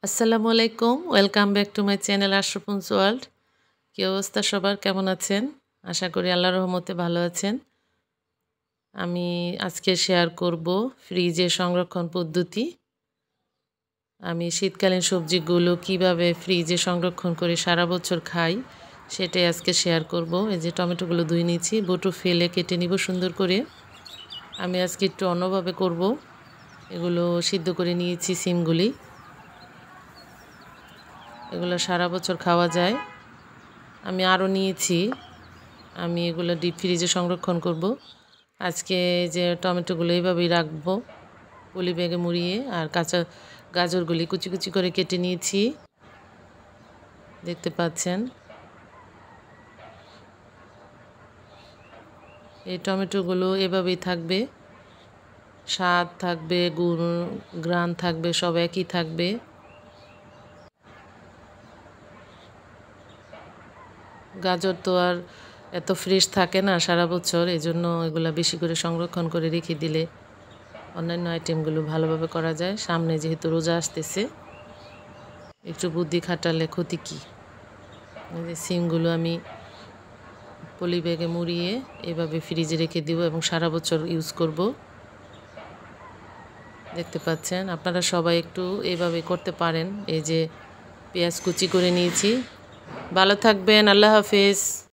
আসসালামু আলাইকুম, welcome back to my channel Ashrafun's world. কী অবস্থা সবার, কেমন আছেন? আশা করি আল্লাহর রহমতে ভালো আছেন। আমি আজকে শেয়ার করব ফ্রিজে সংরক্ষণ পদ্ধতি। আমি শীতকালীন সবজিগুলো কিভাবে ফ্রিজে সংরক্ষণ করে সারা বছর খাই সেটাই আজকে শেয়ার করব। এই যে টমেটোগুলো ধুয়ে নিয়েছি, বটু ফেলে কেটে নিব সুন্দর করে। আমি আজকে একটু অন্যভাবে করব। এগুলো সিদ্ধ করে নিয়েছি সিমগুলি, এগুলো সারা বছর খাওয়া যায়। আমি আরও নিয়েছি, আমি এগুলো ডিপ ফ্রিজে সংরক্ষণ করব। আজকে যে টমেটোগুলো এইভাবেই রাখবো পলি ব্যাগে মুড়িয়ে, আর কাঁচা গাজরগুলি কুচি কুচি করে কেটে নিয়েছি, দেখতে পাচ্ছেন। এই টমেটোগুলো এভাবেই থাকবে, স্বাদ থাকবে, গুণ গ্রান থাকবে, সব একই থাকবে। গাজর তো আর এত ফ্রেশ থাকে না সারা বছর, এজন্য এগুলা বেশি করে সংরক্ষণ করে রেখে দিলে অন্যান্য আইটেমগুলো ভালোভাবে করা যায়। সামনে যেহেতু রোজা আসতেছে, একটু বুদ্ধি খাটালে ক্ষতি কী। এই যে সিমগুলো আমি পলি ব্যাগে মুড়িয়ে এভাবে ফ্রিজে রেখে দিব এবং সারা বছর ইউজ করব। দেখতে পাচ্ছেন, আপনারা সবাই একটু এভাবে করতে পারেন। এই যে পেঁয়াজ কুচি করে নিয়েছি। ভালো থাকবেন, আল্লাহ হাফেজ।